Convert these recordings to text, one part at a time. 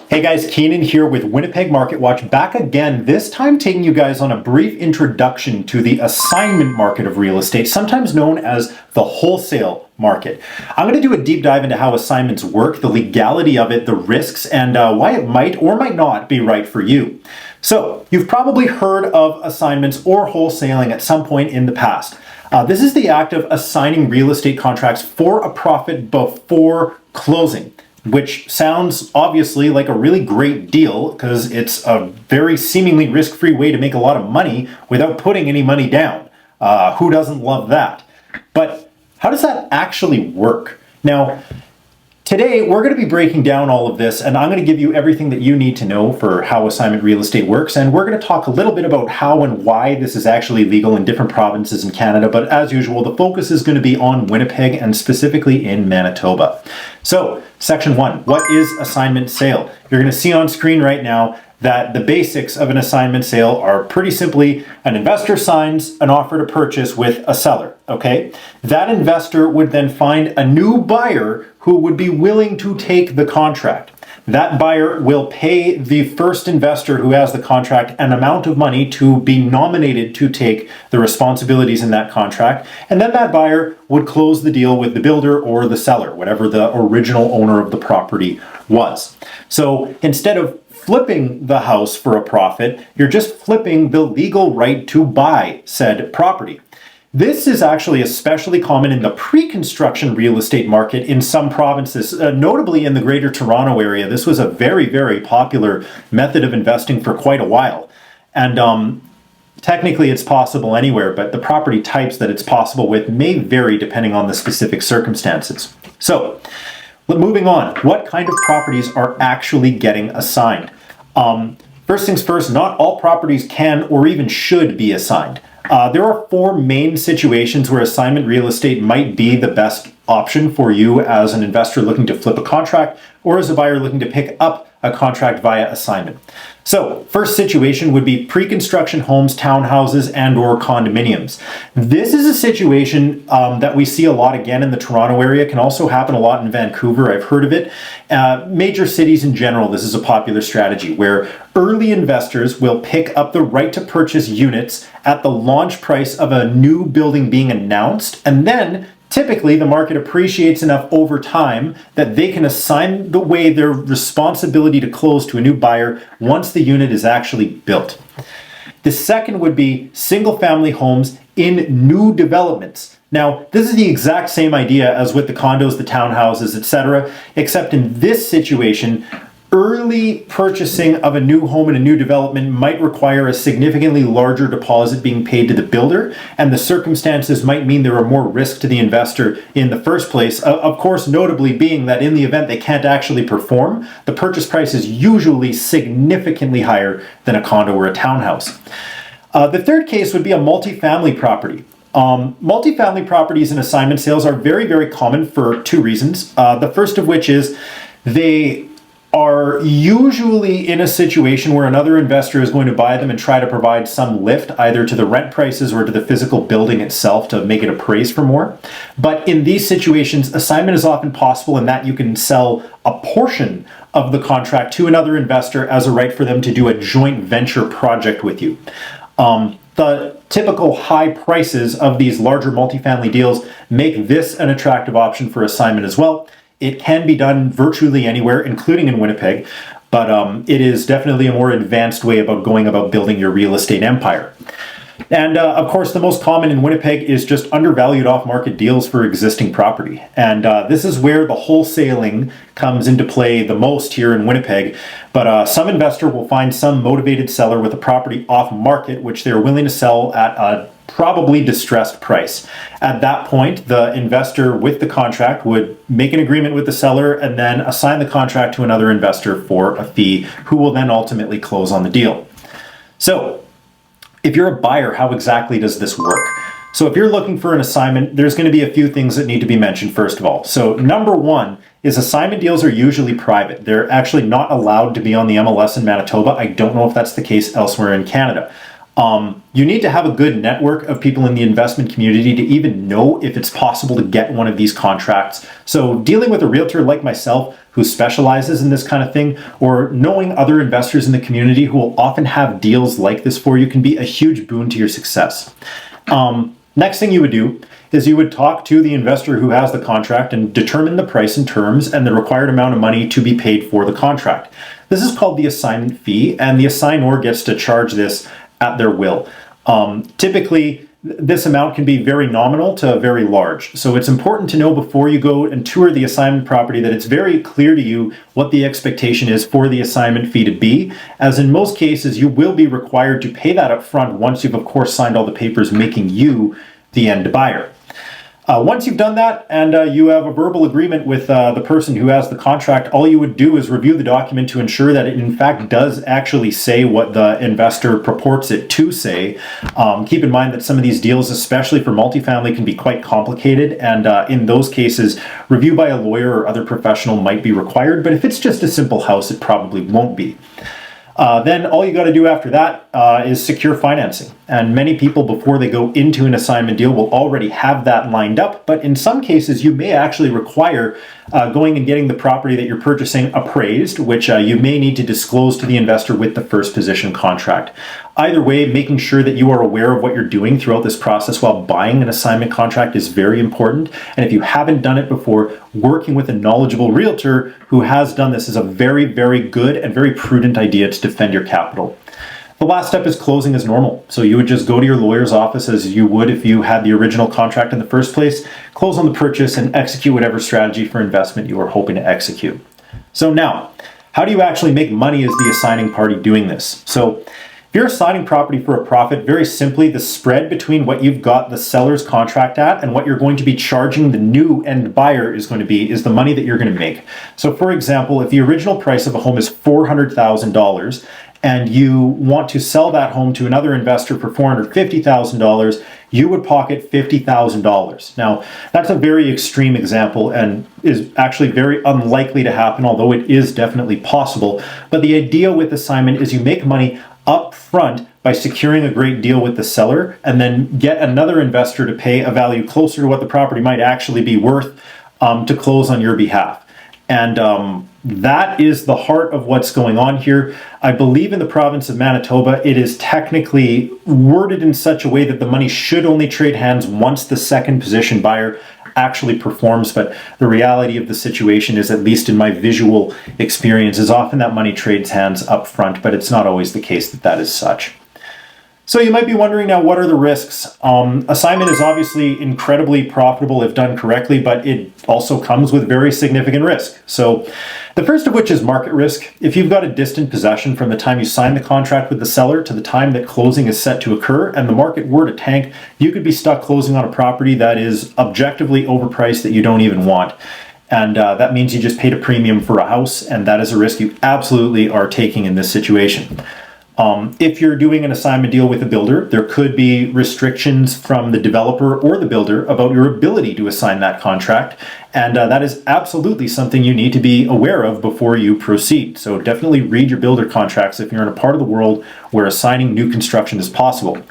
Hey guys, Keenan here with Winnipeg Market Watch, back again, this time taking you guys on a brief introduction to the assignment market of real estate, sometimes known as the wholesale market. I'm going to do a deep dive into how assignments work, the legality of it, the risks, and why it might or might not be right for you. So, you've probably heard of assignments or wholesaling at some point in the past. This is the act of assigning real estate contracts for a profit before closing, which sounds obviously like a really great deal because it's a very seemingly risk-free way to make a lot of money without putting any money down. Who doesn't love that? But how does that actually work? Now, today we're going to be breaking down all of this, and I'm going to give you everything that you need to know for how assignment real estate works, and we're going to talk a little bit about how and why this is actually legal in different provinces in Canada, but as usual, the focus is going to be on Winnipeg and specifically in Manitoba. So, Section 1, what is assignment sale? You're going to see on screen right now that the basics of an assignment sale are pretty simply an investor signs an offer to purchase with a seller, okay? That investor would then find a new buyer who would be willing to take the contract. That buyer will pay the first investor who has the contract an amount of money to be nominated to take the responsibilities in that contract, and then that buyer would close the deal with the builder or the seller, whatever the original owner of the property was. So instead of flipping the house for a profit, you're just flipping the legal right to buy said property. This is actually especially common in the pre-construction real estate market in some provinces, notably in the Greater Toronto area. This was a very, very popular method of investing for quite a while. And technically it's possible anywhere, but the property types that it's possible with may vary depending on the specific circumstances. So, moving on, what kind of properties are actually getting assigned? First things first, not all properties can or even should be assigned. There are four main situations where assignment real estate might be the best option for you as an investor looking to flip a contract or as a buyer looking to pick up a contract via assignment. So, first situation would be pre-construction homes, townhouses, and or condominiums. This is a situation that we see a lot again in the Toronto area. It can also happen a lot in Vancouver. I've heard of it. Major cities in general, this is a popular strategy where early investors will pick up the right to purchase units at the launch price of a new building being announced, and then typically, the market appreciates enough over time that they can assign their responsibility to close to a new buyer once the unit is actually built. The second would be single-family homes in new developments. Now, this is the exact same idea as with the condos, the townhouses, etc., except in this situation, early purchasing of a new home in a new development might require a significantly larger deposit being paid to the builder, and the circumstances might mean there are more risk to the investor in the first place. Of course, notably being that in the event they can't actually perform, the purchase price is usually significantly higher than a condo or a townhouse. The third case would be a multifamily property. Multifamily properties and assignment sales are very, very common for two reasons. The first of which is they are usually in a situation where another investor is going to buy them and try to provide some lift either to the rent prices or to the physical building itself to make it appraise for more. But in these situations, assignment is often possible in that you can sell a portion of the contract to another investor as a right for them to do a joint venture project with you. The typical high prices of these larger multifamily deals make this an attractive option for assignment as well. It can be done virtually anywhere, including in Winnipeg, but it is definitely a more advanced way about going about building your real estate empire. And of course, the most common in Winnipeg is just undervalued off-market deals for existing property. And this is where the wholesaling comes into play the most here in Winnipeg. But some investor will find some motivated seller with a property off-market, which they're willing to sell at a probably distressed price. At that point, the investor with the contract would make an agreement with the seller and then assign the contract to another investor for a fee, who will then ultimately close on the deal. So, if you're a buyer, how exactly does this work? So if you're looking for an assignment, there's going to be a few things that need to be mentioned first of all. So number one is assignment deals are usually private. They're actually not allowed to be on the MLS in Manitoba. I don't know if that's the case elsewhere in Canada. You need to have a good network of people in the investment community to even know if it's possible to get one of these contracts. So dealing with a realtor like myself who specializes in this kind of thing, or knowing other investors in the community who will often have deals like this for you can be a huge boon to your success. Next thing you would do is you would talk to the investor who has the contract and determine the price and terms and the required amount of money to be paid for the contract. This is called the assignment fee, and the assignor gets to charge this at their will. Typically, this amount can be very nominal to very large. So it's important to know before you go and tour the assignment property that it's very clear to you what the expectation is for the assignment fee to be, as in most cases you will be required to pay that up front once you've of course signed all the papers making you the end buyer. Once you've done that and you have a verbal agreement with the person who has the contract, all you would do is review the document to ensure that it in fact does actually say what the investor purports it to say. Keep in mind that some of these deals, especially for multifamily, can be quite complicated, and in those cases, review by a lawyer or other professional might be required, but if it's just a simple house, it probably won't be. Then all you got to do after that is secure financing. And many people, before they go into an assignment deal, will already have that lined up. But in some cases, you may actually require going and getting the property that you're purchasing appraised, which you may need to disclose to the investor with the first position contract. Either way, making sure that you are aware of what you're doing throughout this process while buying an assignment contract is very important. And if you haven't done it before, working with a knowledgeable realtor who has done this is a very, very good and very prudent idea to defend your capital. The last step is closing as normal. So you would just go to your lawyer's office as you would if you had the original contract in the first place, close on the purchase, and execute whatever strategy for investment you are hoping to execute. So now, how do you actually make money as the assigning party doing this? So if you're assigning property for a profit, very simply, the spread between what you've got the seller's contract at and what you're going to be charging the new end buyer is going to be is the money that you're going to make. So for example, if the original price of a home is $400,000 and you want to sell that home to another investor for $450,000, you would pocket $50,000. Now, that's a very extreme example and is actually very unlikely to happen, although it is definitely possible. But the idea with assignment is you make money up front by securing a great deal with the seller and then get another investor to pay a value closer to what the property might actually be worth to close on your behalf. And that is the heart of what's going on here. I believe in the province of Manitoba, it is technically worded in such a way that the money should only trade hands once the second position buyer actually performs. But the reality of the situation is, at least in my visual experience, is often that money trades hands up front, but it's not always the case that that is such. So you might be wondering now, what are the risks? Assignment is obviously incredibly profitable if done correctly, but it also comes with very significant risk. So the first of which is market risk. If you've got a distant possession from the time you sign the contract with the seller to the time that closing is set to occur and the market were to tank, you could be stuck closing on a property that is objectively overpriced that you don't even want. And that means you just paid a premium for a house, and that is a risk you absolutely are taking in this situation. If you're doing an assignment deal with a builder, there could be restrictions from the developer or the builder about your ability to assign that contract. And that is absolutely something you need to be aware of before you proceed. So definitely read your builder contracts if you're in a part of the world where assigning new construction is possible.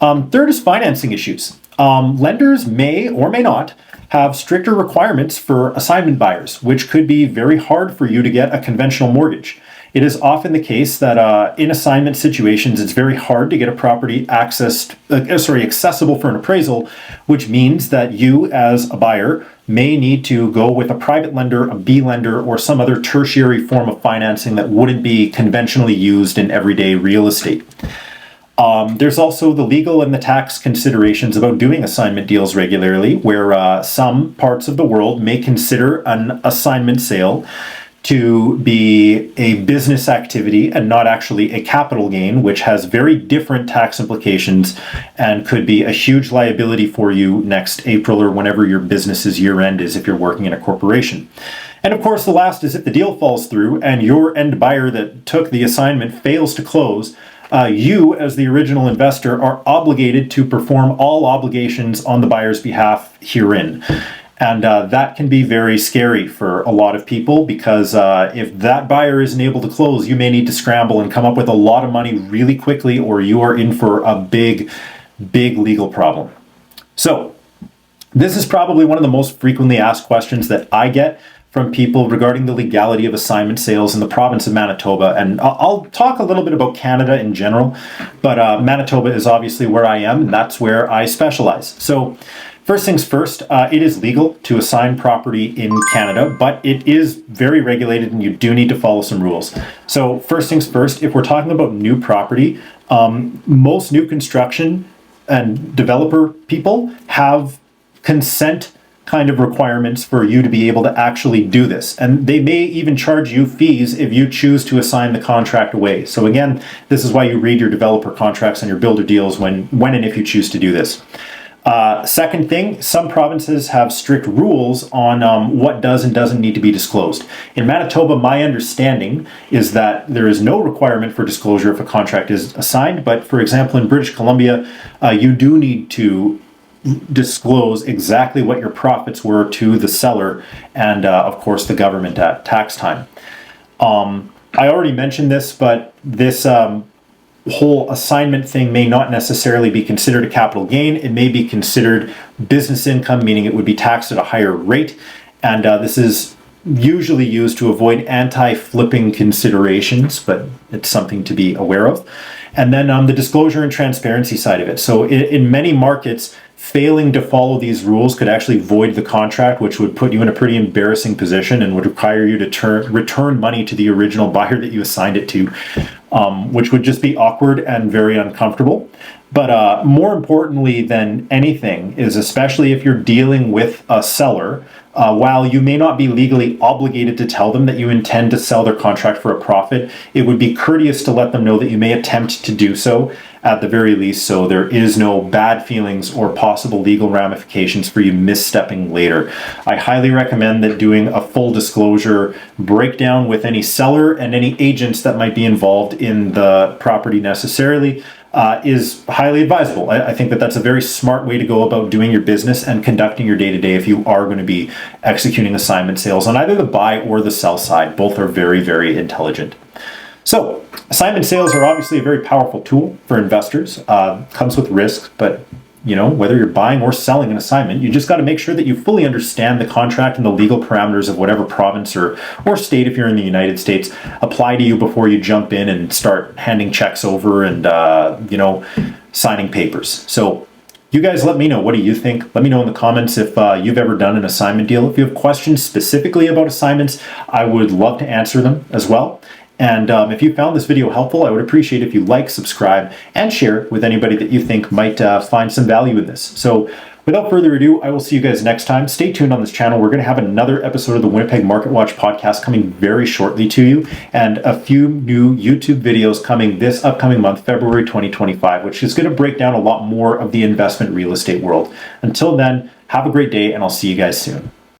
Third is financing issues. Lenders may or may not have stricter requirements for assignment buyers, which could be very hard for you to get a conventional mortgage. It is often the case that in assignment situations, it's very hard to get a property accessible for an appraisal, which means that you as a buyer may need to go with a private lender, a B lender, or some other tertiary form of financing that wouldn't be conventionally used in everyday real estate. There's also the legal and the tax considerations about doing assignment deals regularly, where some parts of the world may consider an assignment sale to be a business activity and not actually a capital gain, which has very different tax implications and could be a huge liability for you next April or whenever your business's year end is if you're working in a corporation. And of course, the last is if the deal falls through and your end buyer that took the assignment fails to close, you as the original investor are obligated to perform all obligations on the buyer's behalf herein. And that can be very scary for a lot of people because if that buyer isn't able to close, you may need to scramble and come up with a lot of money really quickly, or you are in for a big, big legal problem. So this is probably one of the most frequently asked questions that I get from people regarding the legality of assignment sales in the province of Manitoba. And I'll talk a little bit about Canada in general, but Manitoba is obviously where I am, and that's where I specialize. So first things first, it is legal to assign property in Canada, but it is very regulated and you do need to follow some rules. So first things first, if we're talking about new property, most new construction and developer people have consent kind of requirements for you to be able to actually do this. And they may even charge you fees if you choose to assign the contract away. So again, this is why you read your developer contracts and your builder deals when and if you choose to do this. Second thing, some provinces have strict rules on what does and doesn't need to be disclosed. In Manitoba, my understanding is that there is no requirement for disclosure if a contract is assigned, but for example, in British Columbia, you do need to disclose exactly what your profits were to the seller and of course the government at tax time. I already mentioned this, but this whole assignment thing may not necessarily be considered a capital gain. It may be considered business income, meaning it would be taxed at a higher rate. And this is usually used to avoid anti-flipping considerations, but it's something to be aware of. And then the disclosure and transparency side of it. So in many markets, failing to follow these rules could actually void the contract, which would put you in a pretty embarrassing position and would require you to return money to the original buyer that you assigned it to, which would just be awkward and very uncomfortable. But more importantly than anything is, especially if you're dealing with a seller, while you may not be legally obligated to tell them that you intend to sell their contract for a profit, it would be courteous to let them know that you may attempt to do so at the very least, so there is no bad feelings or possible legal ramifications for you misstepping later. I highly recommend that doing a full disclosure breakdown with any seller and any agents that might be involved in the property necessarily is highly advisable. I think that that's a very smart way to go about doing your business and conducting your day-to-day if you are going to be executing assignment sales on either the buy or the sell side. Both are very, very intelligent. So assignment sales are obviously a very powerful tool for investors. Comes with risk, but you know, whether you're buying or selling an assignment, you just got to make sure that you fully understand the contract and the legal parameters of whatever province or state, if you're in the United States, apply to you before you jump in and start handing checks over and, you know, signing papers. So you guys let me know. What do you think? Let me know in the comments if you've ever done an assignment deal. If you have questions specifically about assignments, I would love to answer them as well. And if you found this video helpful, I would appreciate if you like, subscribe, and share it with anybody that you think might find some value in this. So without further ado, I will see you guys next time. Stay tuned on this channel. We're going to have another episode of the Winnipeg Market Watch podcast coming very shortly to you, and a few new YouTube videos coming this upcoming month, February 2025, which is going to break down a lot more of the investment real estate world. Until then, have a great day, and I'll see you guys soon.